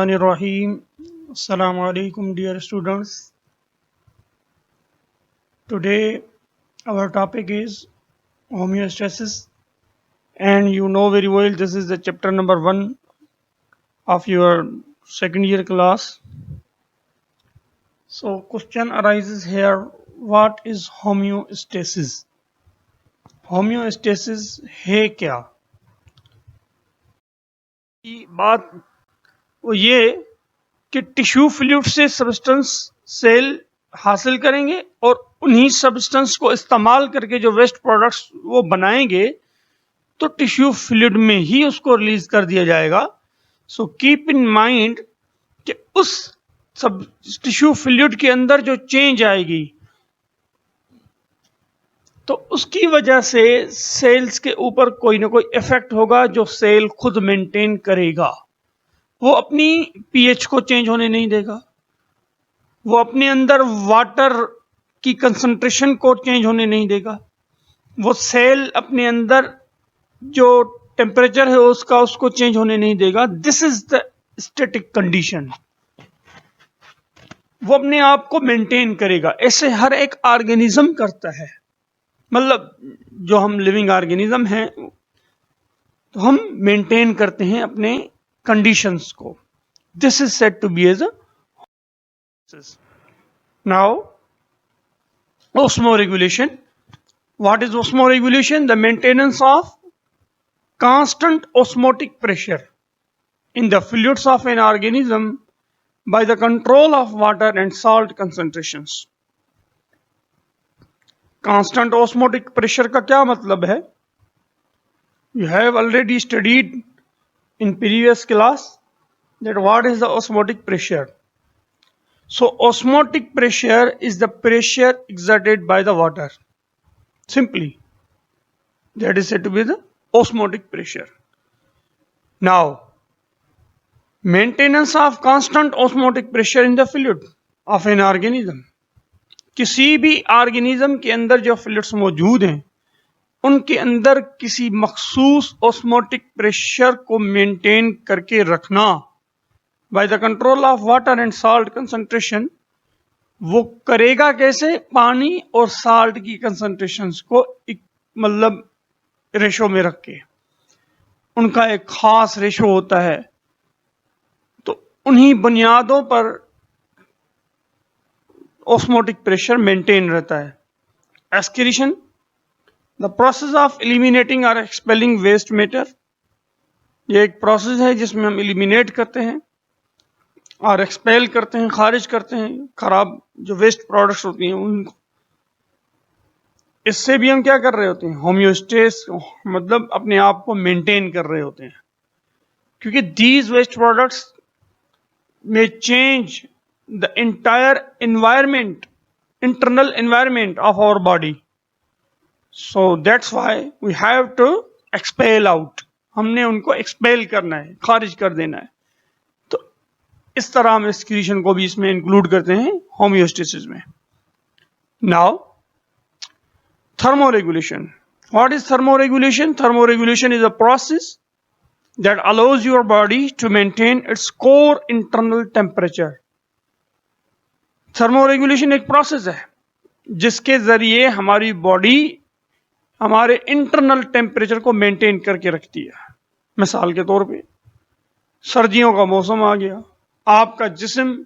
Bismillahirrahmanirrahim. Assalamu alaikum, dear students. Today, our topic is homeostasis, and you know very well this is the chapter number 1 of your second year class. So, question arises here, what is homeostasis? Homeostasis है क्या? की बात वो ये कि tissue fluid से substance cell हासिल करेंगे और उन्हीं सब्सटेंस को इस्तेमाल करके जो वेस्ट प्रोडक्ट्स वो बनाएंगे तो टिश्यू फ्लूइड में ही उसको रिलीज कर दिया जाएगा. सो कीप इन माइंड कि उस सब टिश्यू फ्लूइड के अंदर जो चेंज आएगी तो उसकी वजह से सेल्स के ऊपर कोई ना कोई इफेक्ट होगा जो सेल खुद मेंटेन करेगा. वो अपनी पीएच को चेंज होने नहीं देगा, वो अपने अंदर वाटर की कंसंट्रेशन को चेंज होने नहीं देगा, वो सेल अपने अंदर जो टेम्परेचर है उसको चेंज होने नहीं देगा. This is the static condition. वो अपने आप को मेंटेन करेगा. ऐसे हर एक ऑर्गेनिज्म करता है. मतलब जो हम लिविंग ऑर्गेनिज्म हैं तो हम मेंटेन करते हैं अपने कंडीशंस को. This is said to be as a now osmoregulation. What is osmoregulation? The maintenance of constant osmotic pressure in the fluids of an organism by the control of water and salt concentrations. Constant osmotic pressure का क्या मतलब है? You have already studied in previous class that what is the osmotic pressure. So osmotic pressure is the pressure exerted by the water. Simply, that is said to be the osmotic pressure. Now, maintenance of constant osmotic pressure in the fluid of an organism. किसी भी organism के अंदर जो fluids मौजूद हैं उनके अंदर किसी मखसूस ऑस्मोटिक प्रेशर को मेंटेन करके रखना by the control of water and salt concentration. वो करेगा कैसे? पानी और साल्ट की कंसंट्रेशंस को मतलब रेशो में रख के. उनका एक खास रेशो होता है. तो उन्हीं बुनियादों पर ऑस्मोटिक प्रेशर मेंटेन रहता है. एस्किरेशन, द प्रोसेस ऑफ एलिमिनेटिंग और एक्सपेलिंग वेस्ट मैटर. ये एक प्रोसेस है जिसमें हम एलिमिनेट करते हैं और एक्सपेल करते हैं, खारिज करते हैं खराब जो वेस्ट प्रोडक्ट्स होती हैं उनको. इससे भी हम क्या कर रहे होते हैं? होम्योस्टेस, मतलब अपने आप को मेंटेन कर रहे होते हैं. क्योंकि दीज वेस्ट प्रोडक्ट्स में change the entire environment, internal environment of our body. So that's why we have to expel out. हमने उनको expel करना है, खारिज कर देना है. तो इस तरह हम excretion को भी इसमें include करते हैं homeostasis में. Now, thermoregulation. What is thermoregulation? Thermoregulation is a process that allows your body to maintain its core internal temperature. Thermoregulation एक प्रोसेस है जिसके जरिए हमारी बॉडी हमारे इंटरनल टेम्परेचर को मेंटेन करके रखती है. मिसाल के तौर पे सर्दियों का मौसम आ गया, आपका जिस्म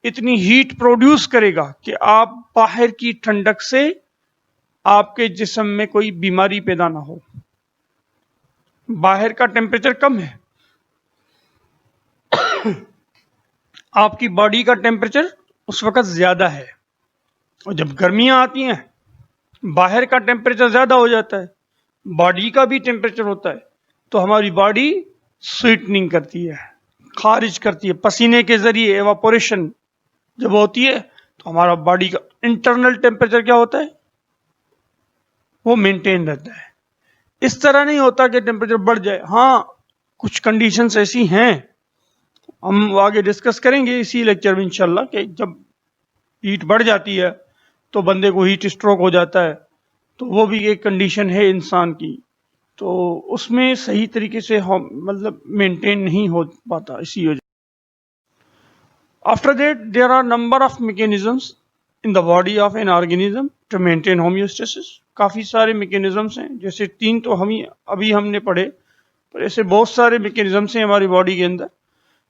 इतनी हीट प्रोड्यूस करेगा कि आप बाहर की ठंडक से आपके जिस्म में कोई बीमारी पैदा ना हो. बाहर का टेम्परेचर कम है, आपकी बॉडी का टेम्परेचर उस वक्त ज्यादा है. और जब गर्मियां आती हैं बाहर का टेम्परेचर ज्यादा हो जाता है, बॉडी का भी टेम्परेचर होता है, तो हमारी बॉडी स्वीटनिंग करती है, खारिज करती है. पसीने के जरिए एवापोरेशन जब होती है तो हमारा बॉडी का इंटरनल टेम्परेचर क्या होता है? वो मेंटेन रहता है. इस तरह नहीं होता कि टेम्परेचर बढ़ जाए. हाँ, कुछ कंडीशंस ऐसी हैं, हम आगे डिस्कस करेंगे इसी लेक्चर में इंशाल्लाह, कि जब हीट बढ़ जाती है तो बंदे को हीट स्ट्रोक हो जाता है. तो वो भी एक कंडीशन है इंसान की, तो उसमें सही तरीके से मतलब मेंटेन नहीं हो पाता. इसी वजह After that, there are number of mechanisms in the body of an organism to maintain homeostasis. काफी सारे mechanisms हैं, जैसे 3 तो अभी हमने पढ़े, पर ऐसे बहुत सारे mechanisms हैं हमारी बॉडी के अंदर.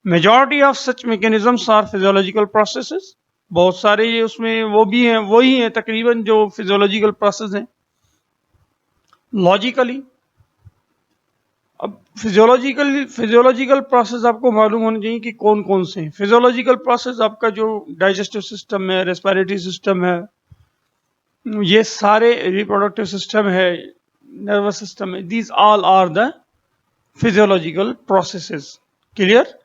Majority of such mechanisms are physiological processes. बहुत सारे ये उसमें वो भी हैं, वही हैं तकरीबन जो physiological process हैं. Logically, अब फिजियोलॉजिकल प्रोसेस आपको मालूम होना चाहिए कि कौन कौन से हैं. फिजियोलॉजिकल प्रोसेस आपका जो डाइजेस्टिव सिस्टम है, रेस्पिरेटरी सिस्टम है, ये सारे रिप्रोडक्टिव सिस्टम है, नर्वस सिस्टम है, these all are the physiological processes. Clear?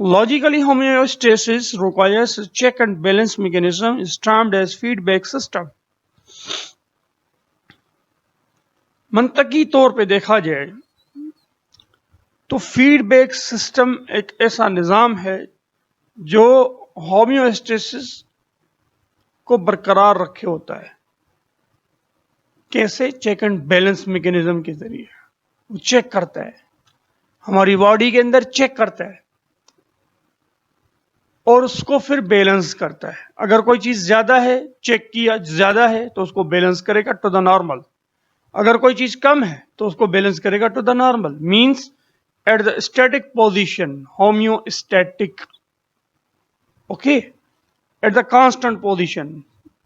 Logically homeostasis requires check and balance mechanism is termed as feedback system. मंतकी तौर पे देखा जाए तो फीडबैक सिस्टम एक ऐसा निज़ाम है जो होमियोस्टेसिस को बरकरार रखे होता है. कैसे? चेक एंड बैलेंस मैकेनिज्म के जरिए वो चेक करता है, हमारी बॉडी के अंदर चेक करता है और उसको फिर बैलेंस करता है. अगर कोई चीज ज्यादा है, चेक किया ज्यादा है तो उसको बैलेंस करेगा टू द नॉर्मल. अगर कोई चीज कम है तो उसको बैलेंस करेगा to the normal. Means at the static position, homeostatic. Okay, at the constant position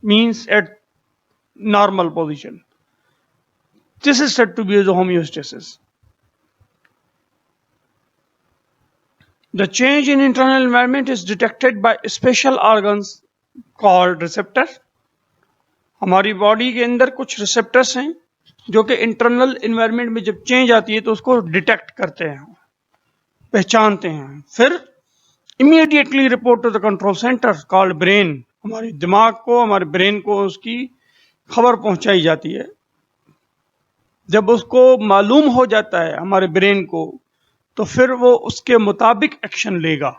means at normal position. This is said to be the homeostasis. The change in internal environment is detected by special organs called receptor. हमारी body के अंदर कुछ receptors हैं जो कि internal environment में जब change आती है तो उसको डिटेक्ट करते हैं, पहचानते हैं, फिर immediately report to the control centre called brain. हमारे दिमाग को, हमारे ब्रेन को उसकी खबर पहुंचाई जाती है. जब उसको मालूम हो जाता है हमारे ब्रेन को, तो फिर वो उसके मुताबिक एक्शन लेगा.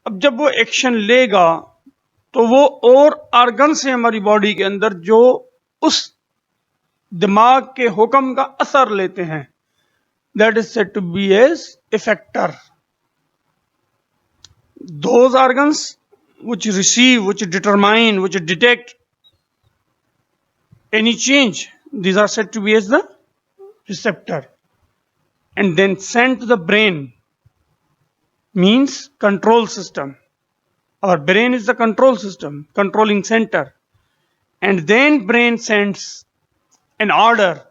अब जब वो एक्शन लेगा तो वो और ऑर्गन से हमारी बॉडी के अंदर जो उस दिमाग के हुक्म का असर लेते हैं, that is said to be as effector. Those organs which receive, which determine, which detect any change, these are said to be as the receptor, and then sent to the brain, means control system. Our brain is the control system, controlling center, and then brain sends an order.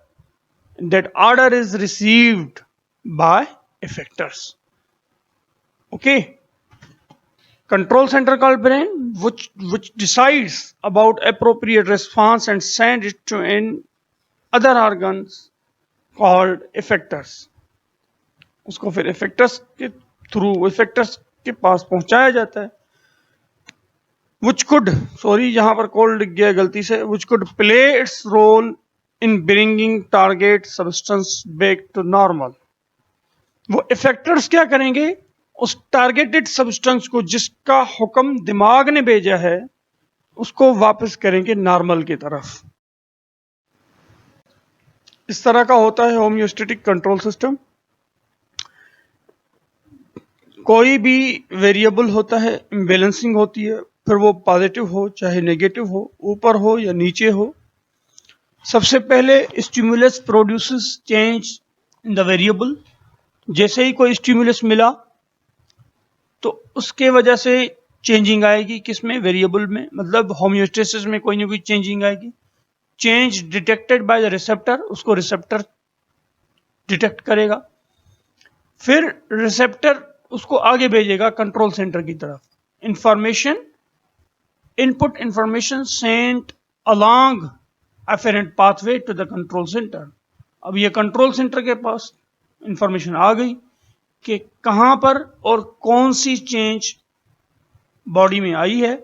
That order is received by effectors. Okay, control center called brain, which decides about appropriate response and send it to an other organs called effectors. उसको फिर effectors के through effectors के पास पहुंचाया जाता है. Which could, sorry यहाँ पर कोल लिख गया गलती से, which could play its role in bringing target substance back to normal. वो इफेक्टर्स क्या करेंगे? उस टारगेटेड सब्सटेंस को, जिसका हुक्म दिमाग ने भेजा है, उसको वापस करेंगे नॉर्मल की तरफ. इस तरह का होता है होमियोस्टेटिक कंट्रोल सिस्टम. कोई भी वेरिएबल होता है, इम्बैलेंसिंग होती है, फिर वो पॉजिटिव हो चाहे नेगेटिव हो, ऊपर हो या नीचे हो. सबसे पहले stimulus produces change in the variable. जैसे ही कोई स्टिमुलस मिला तो उसके वजह से चेंजिंग आएगी. किसमें? वेरिएबल में, मतलब होमियोस्टेसिस में कोई ना कोई चेंजिंग आएगी. Change detected by the receptor, उसको रिसेप्टर डिटेक्ट करेगा. फिर रिसेप्टर उसको आगे भेजेगा कंट्रोल सेंटर की तरफ. Information, input information sent along afferent pathway to the control center. अब ये कंट्रोल सेंटर के पास इंफॉर्मेशन आ गई कि कहां पर और कौन सी चेंज बॉडी में आई है,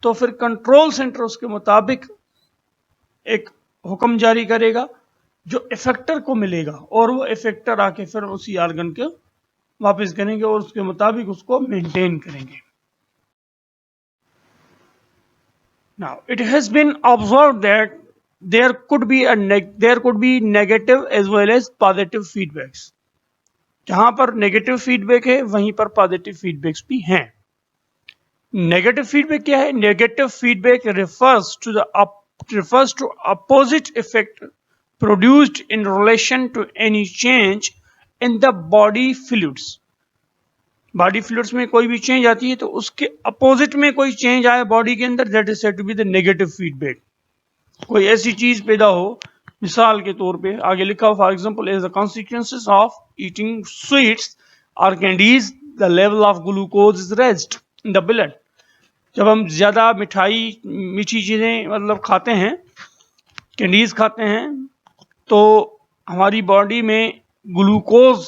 तो फिर कंट्रोल सेंटर उसके मुताबिक एक हुक्म जारी करेगा जो इफेक्टर को मिलेगा, और वो इफेक्टर आके फिर उसी ऑर्गन को वापस करेंगे और उसके मुताबिक उसको मेंटेन करेंगे. Now it has been observed that there could be negative as well as positive feedbacks. जहां पर नेगेटिव फीडबैक है वहीं पर पॉजिटिव फीडबैक्स भी हैं. नेगेटिव फीडबैक क्या है? Negative feedback refers to opposite effect produced in relation to any change in the body fluids. Body fluids में कोई भी चेंज आती है तो उसके अपोजिट में कोई चेंज आए बॉडी के अंदर, that is said to be the negative feedback. कोई ऐसी चीज पैदा हो, मिसाल के तौर पे आगे लिखा हो, for example as the consequences of eating sweets और candies the level of glucose is raised in the blood. जब हम ज्यादा मिठाई मीठी चीजें मतलब खाते हैं, कैंडीज खाते हैं, तो हमारी बॉडी में ग्लूकोज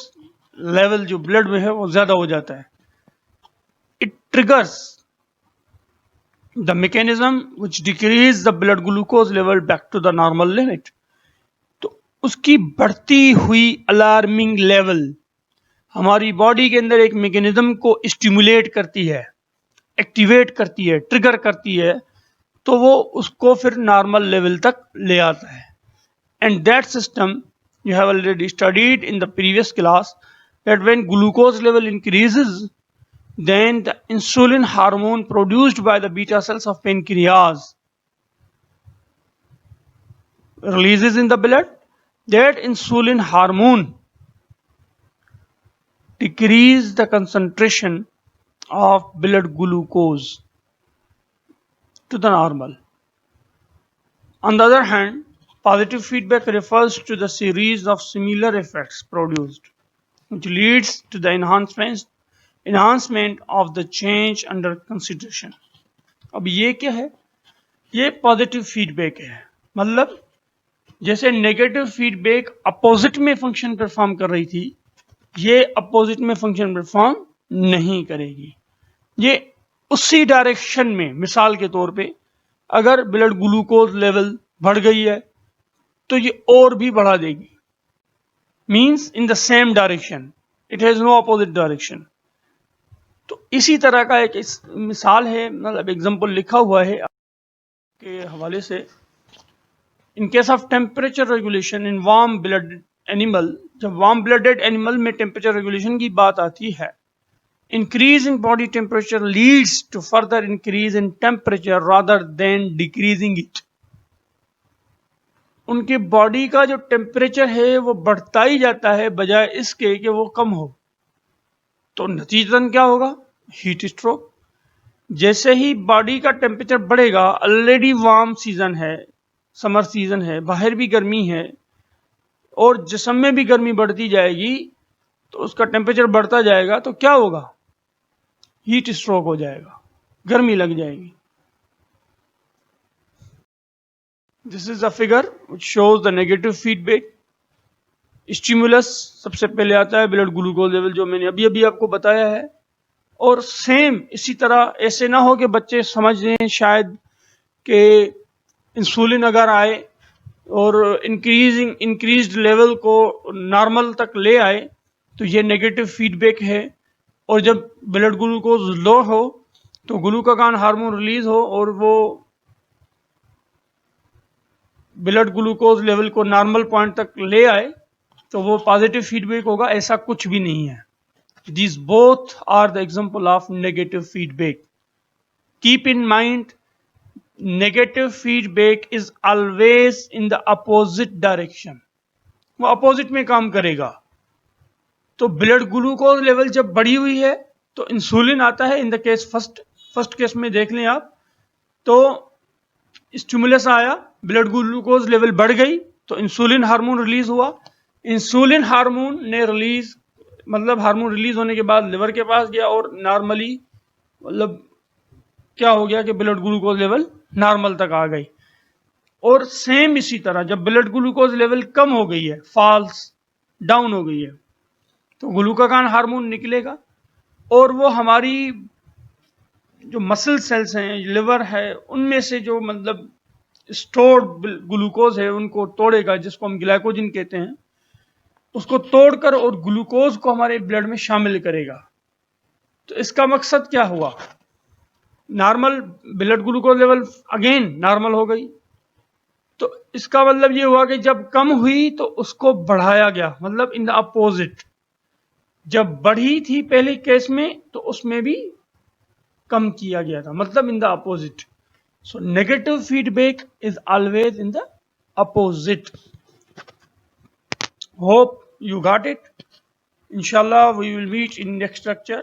लेवल जो ब्लड में है वो ज्यादा हो जाता है। It triggers the mechanism which decrease the blood glucose level back to the normal limit. तो उसकी बढ़ती हुई अलार्मिंग लेवल हमारी बॉडी के अंदर एक मैकेनिज्म को स्टिमुलेट करती है, एक्टिवेट करती है, ट्रिगर करती है, तो वो उसको फिर नॉर्मल लेवल तक ले आता है। And that system you have already studied in the previous class, that when glucose level increases, then the insulin hormone produced by the beta cells of pancreas releases in the blood. That insulin hormone decrease the concentration of blood glucose to the normal. On the other hand, positive feedback refers to the series of similar effects produced, which leads to the enhancement of the change under consideration. अब ये क्या है? ये positive feedback है। मतलब जैसे negative feedback opposite में function perform कर रही थी, ये अपोजिट में फंक्शन परफॉर्म नहीं करेगी। ये उसी डायरेक्शन में, मिसाल के तौर पे अगर ब्लड ग्लूकोज लेवल बढ़ गई है तो ये और भी बढ़ा देगी, means in the same direction, it has no opposite direction. तो इसी तरह का एक मिसाल है, मतलब एग्जांपल लिखा हुआ है के हवाले से। In case of temperature regulation in warm blood animal, जब वार्म ब्लडेड एनिमल में टेम्परेचर रेगुलेशन की बात आती है, increase in body temperature leads to further increase in temperature rather than decreasing it. उनकी बॉडी का जो टेम्परेचर है वो बढ़ता ही जाता है बजाय इसके कि वो कम हो। तो नतीजतन क्या होगा? Heat stroke. जैसे ही बॉडी का टेम्परेचर बढ़ेगा, ऑलरेडी वार्म सीजन है, समर सीजन है, बाहर भी गर्मी है और जिस्म में भी गर्मी बढ़ती जाएगी, तो उसका टेम्परेचर बढ़ता जाएगा, तो क्या होगा? हीट स्ट्रोक हो जाएगा, गर्मी लग जाएगी। This is a figure which shows the negative feedback. Stimulus सबसे पहले आता है ब्लड ग्लूकोज लेवल, जो मैंने अभी अभी आपको बताया है। और सेम इसी तरह, ऐसे ना हो कि बच्चे समझ लें शायद कि इंसुलिन अगर आए और इंक्रीज्ड लेवल को नॉर्मल तक ले आए तो ये नेगेटिव फीडबैक है, और जब ब्लड ग्लूकोज लो हो तो ग्लूकागॉन हार्मोन रिलीज हो और वो ब्लड ग्लूकोज लेवल को नॉर्मल पॉइंट तक ले आए, तो वो पॉजिटिव फीडबैक होगा। ऐसा कुछ भी नहीं है। These both are the example of negative feedback. Keep in mind, negative feedback is always in the opposite direction. वो अपोजिट में काम करेगा। तो ब्लड ग्लूकोज लेवल जब बढ़ी हुई है तो इंसुलिन आता है। In the case first case में देख लें आप, तो स्टिमुलस आया, ब्लड ग्लूकोज लेवल बढ़ गई, तो इंसुलिन हार्मोन रिलीज हुआ। इंसुलिन हार्मोन ने रिलीज, मतलब हार्मोन रिलीज होने के बाद लिवर के पास गया और नॉर्मली, मतलब क्या हो गया कि ब्लड ग्लूकोज लेवल नॉर्मल तक आ गई। और सेम इसी तरह जब ब्लड ग्लूकोज लेवल कम हो गई है, फॉल्स डाउन हो गई है, तो ग्लूकागॉन हार्मोन निकलेगा और वो हमारी जो मसल सेल्स हैं, लिवर है, उनमें से जो मतलब स्टोर्ड ग्लूकोज है उनको तोड़ेगा, जिसको हम ग्लाइकोजन कहते हैं, उसको तोड़कर और ग्लूकोज को हमारे ब्लड में शामिल करेगा। तो इसका मकसद क्या हुआ? Normal blood glucose level again normal हो गई। तो इसका मतलब ये हुआ कि जब कम हुई तो उसको बढ़ाया गया, मतलब इन द अपोजिट। जब बढ़ी थी पहले केस में तो उसमें भी कम किया गया था, मतलब in the opposite. So negative feedback is always in the opposite. Hope you got it. Inshallah we will meet in next lecture.